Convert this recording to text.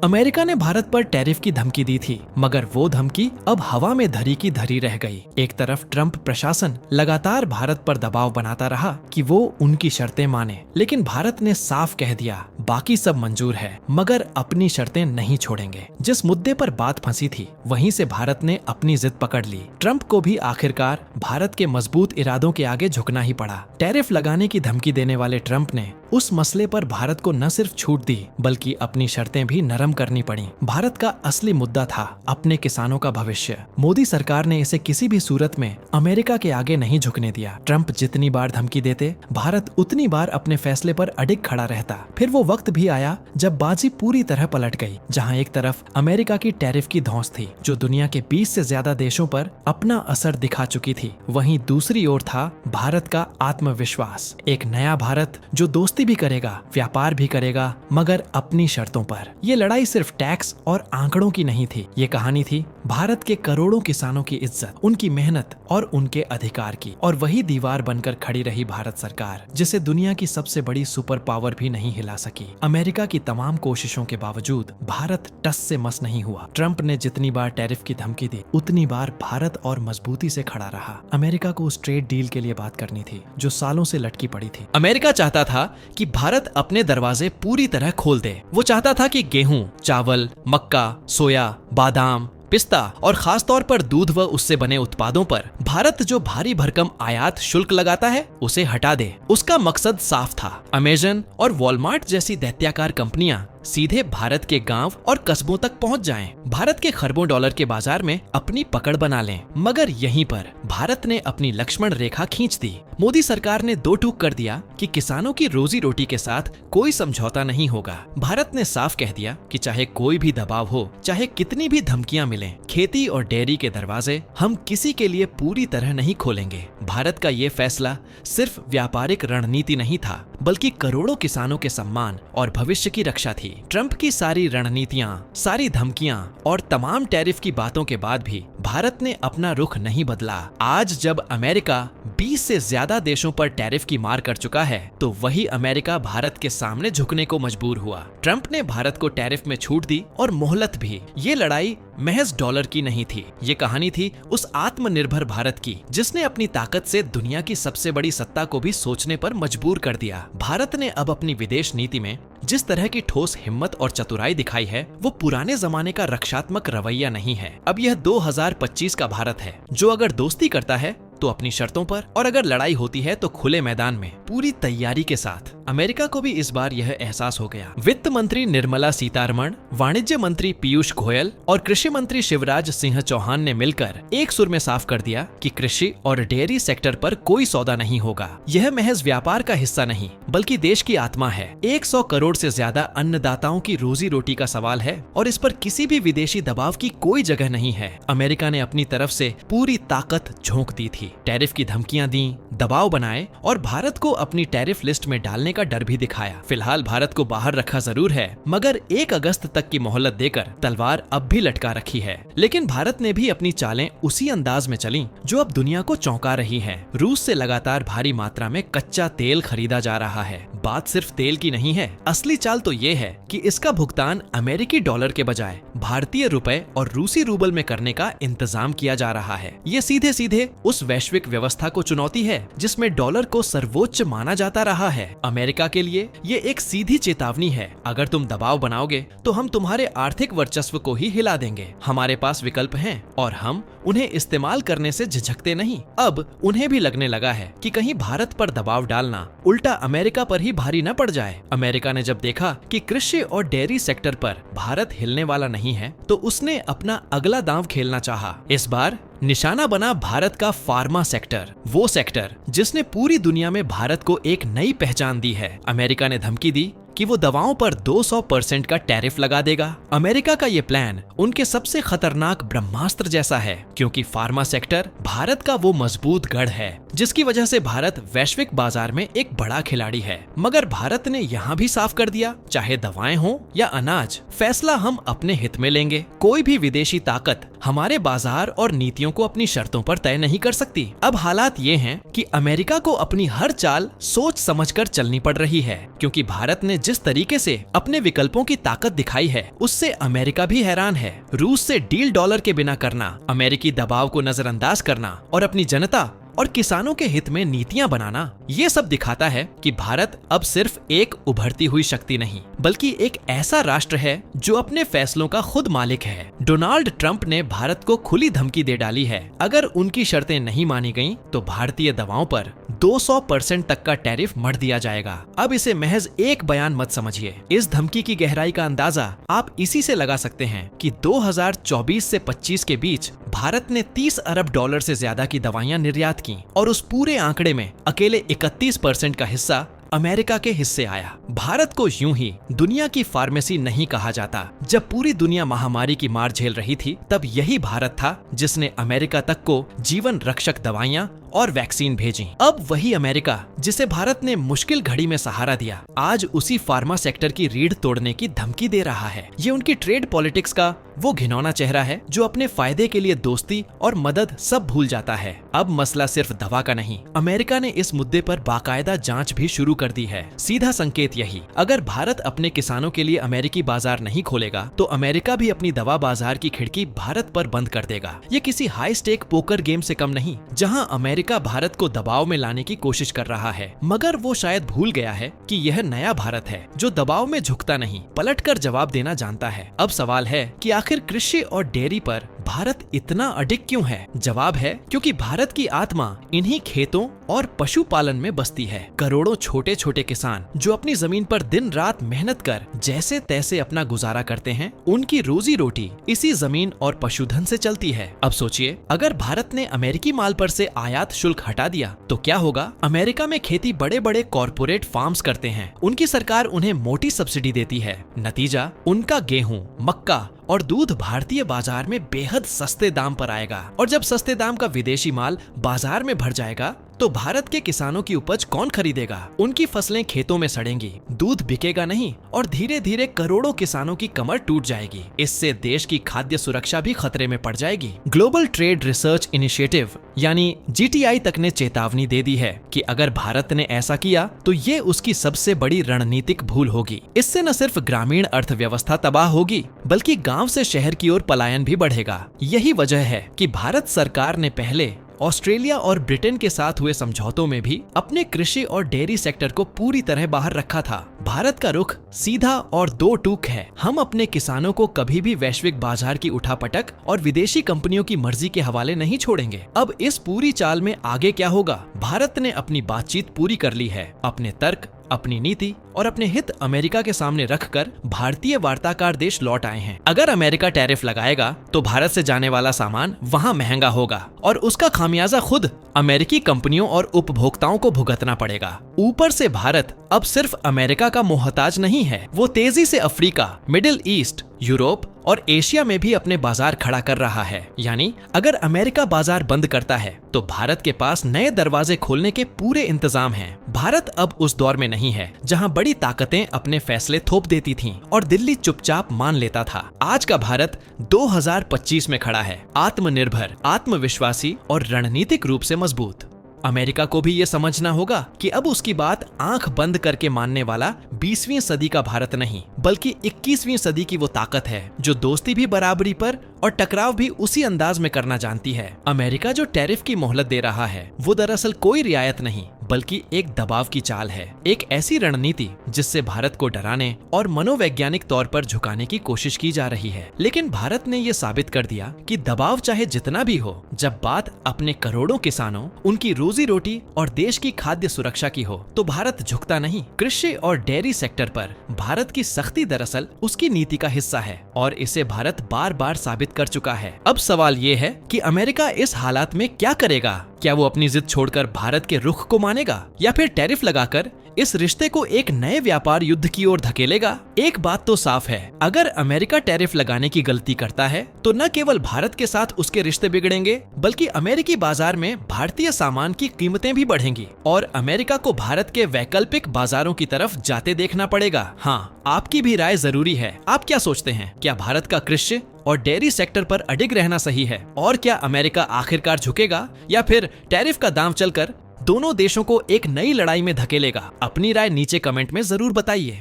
America ने भारत पर tariff की धमकी दी थी, मगर वो धमकी अब हवा में धरी की धरी रह गई। एक तरफ ट्रंप प्रशासन लगातार भारत पर दबाव बनाता रहा कि वो उनकी शर्तें माने, लेकिन भारत ने साफ कह दिया बाकी सब मंजूर है मगर अपनी शर्तें नहीं छोड़ेंगे। जिस मुद्दे पर बात फंसी थी वहीं से भारत ने अपनी जिद पकड़ ली। ट्रंप को भी आखिरकार भारत के मजबूत इरादों के आगे झुकना ही पड़ा। टैरिफ लगाने की धमकी देने वाले ट्रंप ने उस मसले पर भारत को न सिर्फ छूट दी बल्कि अपनी शर्तें भी नरम करनी पड़ी। भारत का असली मुद्दा था अपने किसानों का भविष्य। मोदी सरकार ने इसे किसी भी सूरत में अमेरिका के आगे नहीं झुकने दिया। ट्रंप जितनी बार धमकी देते भारत उतनी बार अपने फैसले पर अडिग खड़ा रहता। फिर वो वक्त भी आया जब बाजी पूरी तरह पलट गई। जहां एक तरफ अमेरिका की टैरिफ की धौंस थी जो दुनिया के 20 से ज्यादा देशों पर अपना असर दिखा चुकी थी, वहीं दूसरी ओर था भारत का आत्मविश्वास। एक नया भारत जो दोस्ती भी करेगा, व्यापार भी करेगा, मगर अपनी शर्तों पर। ये लड़ाई सिर्फ टैक्स और आंकड़ों की नहीं थी, ये कहानी थी भारत के करोड़ों किसानों की इज्जत, उनकी मेहनत और उनके अधिकार की। और वही दीवार बनकर खड़ी रही भारत सरकार, जिसे दुनिया की सबसे बड़ी सुपर पावर भी नहीं हिला सकी। अमेरिका की तमाम कोशिशों के बावजूद भारत टस से मस नहीं हुआ। ट्रंप ने जितनी बार टैरिफ की धमकी दी उतनी बार भारत और मजबूती से खड़ा रहा। अमेरिका को उस ट्रेड डील के लिए बात करनी थी जो सालों से लटकी पड़ी थी। अमेरिका चाहता था कि भारत अपने दरवाजे पूरी तरह खोल दे। वो चाहता था कि गेहूं, चावल, मक्का, सोया, बादाम, पिस्ता और खास तौर पर दूध व उससे बने उत्पादों पर भारत जो भारी भरकम आयात शुल्क लगाता है उसे हटा दे। उसका मकसद साफ था, अमेज़न और वॉलमार्ट जैसी दैत्याकार कंपनियां सीधे भारत के गांव और कस्बों तक पहुंच जाएं, भारत के खरबों डॉलर के बाजार में अपनी पकड़ बना लें। मगर यहीं पर भारत ने अपनी लक्ष्मण रेखा खींच दी। मोदी सरकार ने दो टूक कर दिया कि किसानों की रोजी रोटी के साथ कोई समझौता नहीं होगा। भारत ने साफ कह दिया कि चाहे कोई भी दबाव हो, चाहे कितनी भी धमकियां मिलें, खेती और डेयरी के दरवाजे हम किसी के लिए पूरी तरह नहीं खोलेंगे। भारत का ये फैसला सिर्फ व्यापारिक रणनीति नहीं था बल्कि करोड़ों किसानों के सम्मान और भविष्य की रक्षा थी। ट्रंप की सारी रणनीतियां, सारी धमकियां और तमाम टैरिफ की बातों के बाद भी भारत ने अपना रुख नहीं बदला। आज जब अमेरिका 20 से ज्यादा देशों पर टैरिफ की मार कर चुका है तो वही अमेरिका भारत के सामने झुकने को मजबूर हुआ। ट्रंप ने भारत को टैरिफ में छूट दी और मोहलत भी। ये लड़ाई महज डॉलर की नहीं थी, ये कहानी थी उस आत्मनिर्भर भारत की जिसने अपनी ताकत से दुनिया की सबसे बड़ी सत्ता को भी सोचने पर मजबूर कर दिया। भारत ने अब अपनी विदेश नीति में जिस तरह की ठोस हिम्मत और चतुराई दिखाई है वो पुराने जमाने का रक्षात्मक रवैया नहीं है। अब यह 2025 का भारत है जो अगर दोस्ती करता है तो अपनी शर्तों पर और अगर लड़ाई होती है तो खुले मैदान में पूरी तैयारी के साथ। अमेरिका को भी इस बार यह एहसास हो गया। वित्त मंत्री निर्मला सीतारमण, वाणिज्य मंत्री पीयूष गोयल और कृषि मंत्री शिवराज सिंह चौहान ने मिलकर एक सुर में साफ कर दिया कि कृषि और डेयरी सेक्टर पर कोई सौदा नहीं होगा। यह महज व्यापार का हिस्सा नहीं बल्कि देश की आत्मा है। 100 करोड़ से ज्यादा अन्नदाताओं की रोजी रोटी का सवाल है और इस पर किसी भी विदेशी दबाव की कोई जगह नहीं है। अमेरिका ने अपनी तरफ से पूरी ताकत झोंक दी थी। टैरिफ की धमकियां दी, दबाव बनाए और भारत को अपनी टैरिफ लिस्ट में डालने का डर भी दिखाया। फिलहाल भारत को बाहर रखा जरूर है मगर 1 अगस्त तक की मोहलत देकर तलवार अब भी लटका रखी है। लेकिन भारत ने भी अपनी चालें उसी अंदाज में चली जो अब दुनिया को चौंका रही है। रूस से लगातार भारी मात्रा में कच्चा तेल खरीदा जा रहा है। बात सिर्फ तेल की नहीं है, असली चाल तो ये है कि इसका भुगतान अमेरिकी डॉलर के बजाय भारतीय रुपए और रूसी रूबल में करने का इंतजाम किया जा रहा है। ये सीधे सीधे उस वैश्विक व्यवस्था को चुनौती है जिसमें डॉलर को सर्वोच्च माना जाता रहा है। अमेरिका के लिए ये एक सीधी चेतावनी है, अगर तुम दबाव बनाओगे तो हम तुम्हारे आर्थिक वर्चस्व को ही हिला देंगे। हमारे पास विकल्प हैं और हम उन्हें इस्तेमाल करने से झिझकते नहीं। अब उन्हें भी लगने लगा है कि कहीं भारत पर दबाव डालना उल्टा अमेरिका पर ही भारी न पड़ जाए। अमेरिका ने जब देखा कि कृषि और डेयरी सेक्टर पर भारत हिलने वाला नहीं है तो उसने अपना अगला दांव खेलना चाहा। इस बार निशाना बना भारत का फार्मा सेक्टर, वो सेक्टर जिसने पूरी दुनिया में भारत को एक नई पहचान दी है। अमेरिका ने धमकी दी कि वो दवाओं पर 200% का टैरिफ लगा देगा। अमेरिका का ये प्लान उनके सबसे खतरनाक ब्रह्मास्त्र जैसा है क्योंकि फार्मा सेक्टर भारत का वो मजबूत गढ़ है जिसकी वजह से भारत वैश्विक बाजार में एक बड़ा खिलाड़ी है। मगर भारत ने यहाँ भी साफ कर दिया, चाहे दवाएं हो या अनाज, फैसला हम अपने हित में लेंगे। कोई भी विदेशी ताकत हमारे बाजार और नीतियों को अपनी शर्तों पर तय नहीं कर सकती। अब हालात ये हैं कि अमेरिका को अपनी हर चाल सोच समझकर चलनी पड़ रही है क्योंकि भारत ने जिस तरीके से अपने विकल्पों की ताकत दिखाई है उससे अमेरिका भी हैरान है। रूस से डील डॉलर के बिना करना, अमेरिकी दबाव को नजरअंदाज करना और अपनी जनता और किसानों के हित में नीतियां बनाना, ये सब दिखाता है कि भारत अब सिर्फ एक उभरती हुई शक्ति नहीं बल्कि एक ऐसा राष्ट्र है जो अपने फैसलों का खुद मालिक है। डोनाल्ड ट्रंप ने भारत को खुली धमकी दे डाली है, अगर उनकी शर्तें नहीं मानी गईं तो भारतीय दवाओं पर 200% तक का टैरिफ मढ़ दिया जाएगा। अब इसे महज एक बयान मत समझिए, इस धमकी की गहराई का अंदाजा आप इसी से लगा सकते हैं कि 2024 से 25 के बीच भारत ने 30 अरब डॉलर से ज्यादा की दवाइयां निर्यात की और उस पूरे आंकड़े में अकेले 31% का हिस्सा अमेरिका के हिस्से आया। भारत को यूं ही दुनिया की फार्मेसी नहीं कहा जाता। जब पूरी दुनिया महामारी की मार झेल रही थी तब यही भारत था जिसने अमेरिका तक को जीवन रक्षक दवाइयां और वैक्सीन भेजी। अब वही अमेरिका जिसे भारत ने मुश्किल घड़ी में सहारा दिया, आज उसी फार्मा सेक्टर की रीढ़ तोड़ने की धमकी दे रहा है। ये उनकी ट्रेड पॉलिटिक्स का वो घिनौना चेहरा है जो अपने फायदे के लिए दोस्ती और मदद सब भूल जाता है। अब मसला सिर्फ दवा का नहीं, अमेरिका ने इस मुद्दे पर बाकायदा जांच भी शुरू कर दी है। सीधा संकेत यही, अगर भारत अपने किसानों के लिए अमेरिकी बाजार नहीं खोलेगा तो अमेरिका भी अपनी दवा बाजार की खिड़की भारत पर बंद कर देगा। ये किसी हाई स्टेक पोकर गेम से कम नहीं, जहां अमेरिका भारत को दबाव में लाने की कोशिश कर रहा है, मगर वो शायद भूल गया है कि यह नया भारत है जो दबाव में झुकता नहीं, पलटकर जवाब देना जानता है। अब सवाल है कि आखिर कृषि और डेयरी पर भारत इतना अडिग क्यों है? जवाब है क्योंकि भारत की आत्मा इन्हीं खेतों और पशुपालन में बसती है। करोड़ों छोटे छोटे किसान जो अपनी जमीन पर दिन रात मेहनत कर जैसे तैसे अपना गुजारा करते हैं, उनकी रोजी रोटी इसी जमीन और पशुधन से चलती है। अब सोचिए, अगर भारत ने अमेरिकी माल पर से आयात शुल्क हटा दिया तो क्या होगा? अमेरिका में खेती बड़े बड़े कॉरपोरेट फार्म्स करते हैं, उनकी सरकार उन्हें मोटी सब्सिडी देती है। नतीजा, उनका गेहूं, मक्का और दूध भारतीय बाजार में बेहद सस्ते दाम पर आएगा, और जब सस्ते दाम का विदेशी माल बाजार में भर जाएगा तो भारत के किसानों की उपज कौन खरीदेगा? उनकी फसलें खेतों में सड़ेंगी, दूध बिकेगा नहीं और धीरे धीरे करोड़ों किसानों की कमर टूट जाएगी। इससे देश की खाद्य सुरक्षा भी खतरे में पड़ जाएगी। ग्लोबल ट्रेड रिसर्च इनिशिएटिव यानी GTI तक ने चेतावनी दे दी है कि अगर भारत ने ऐसा किया तो ये उसकी सबसे बड़ी रणनीतिक भूल होगी। इससे न सिर्फ ग्रामीण अर्थव्यवस्था तबाह होगी बल्कि गांव से शहर की ओर पलायन भी बढ़ेगा। यही वजह है कि भारत सरकार ने पहले ऑस्ट्रेलिया और ब्रिटेन के साथ हुए समझौतों में भी अपने कृषि और डेयरी सेक्टर को पूरी तरह बाहर रखा था। भारत का रुख सीधा और दो टूक है। हम अपने किसानों को कभी भी वैश्विक बाजार की उठापटक और विदेशी कंपनियों की मर्जी के हवाले नहीं छोड़ेंगे। अब इस पूरी चाल में आगे क्या होगा? भारत ने अपनी बातचीत पूरी कर ली है। अपने तर्क, अपनी नीति और अपने हित अमेरिका के सामने रखकर भारतीय वार्ताकार देश लौट आए हैं। अगर अमेरिका टैरिफ लगाएगा तो भारत से जाने वाला सामान वहां महंगा होगा और उसका खामियाजा खुद अमेरिकी कंपनियों और उपभोक्ताओं को भुगतना पड़ेगा। ऊपर से भारत अब सिर्फ अमेरिका का मोहताज नहीं है, वो तेजी से अफ्रीका, मिडिल ईस्ट, यूरोप और एशिया में भी अपने बाजार खड़ा कर रहा है। यानी अगर अमेरिका बाजार बंद करता है तो भारत के पास नए दरवाजे खोलने के पूरे इंतजाम हैं। भारत अब उस दौर में नहीं है जहां बड़ी ताकतें अपने फैसले थोप देती थीं और दिल्ली चुपचाप मान लेता था। आज का भारत 2025 में खड़ा है, आत्मनिर्भर, आत्मविश्वासी और रणनीतिक रूप से मजबूत। अमेरिका को भी ये समझना होगा कि अब उसकी बात आंख बंद करके मानने वाला 20वीं सदी का भारत नहीं बल्कि 21वीं सदी की वो ताकत है जो दोस्ती भी बराबरी पर और टकराव भी उसी अंदाज में करना जानती है। अमेरिका जो टैरिफ की मोहलत दे रहा है वो दरअसल कोई रियायत नहीं बल्कि एक दबाव की चाल है, एक ऐसी रणनीति जिससे भारत को डराने और मनोवैज्ञानिक तौर पर झुकाने की कोशिश की जा रही है। लेकिन भारत ने ये साबित कर दिया कि दबाव चाहे जितना भी हो, जब बात अपने करोड़ों किसानों, उनकी रोजी रोटी और देश की खाद्य सुरक्षा की हो तो भारत झुकता नहीं। कृषि और डेयरी सेक्टर पर भारत की सख्ती दरअसल उसकी नीति का हिस्सा है और इसे भारत बार बार साबित कर चुका है। अब सवाल ये है कि अमेरिका इस हालात में क्या करेगा? क्या वो अपनी जिद छोड़कर भारत के रुख को मानेगा या फिर टैरिफ लगाकर इस रिश्ते को एक नए व्यापार युद्ध की ओर धकेलेगा? एक बात तो साफ है, अगर अमेरिका टैरिफ लगाने की गलती करता है तो न केवल भारत के साथ उसके रिश्ते बिगड़ेंगे बल्कि अमेरिकी बाजार में भारतीय सामान की कीमतें भी बढ़ेंगी और अमेरिका को भारत के वैकल्पिक बाजारों की तरफ जाते देखना पड़ेगा। हाँ, आपकी भी राय जरूरी है। आप क्या सोचते हैं? क्या भारत का कृषि और डेयरी सेक्टर पर अडिग रहना सही है? और क्या अमेरिका आखिरकार झुकेगा या फिर टैरिफ का दांव चलकर दोनों देशों को एक नई लड़ाई में धकेलेगा? अपनी राय नीचे कमेंट में जरूर बताइए।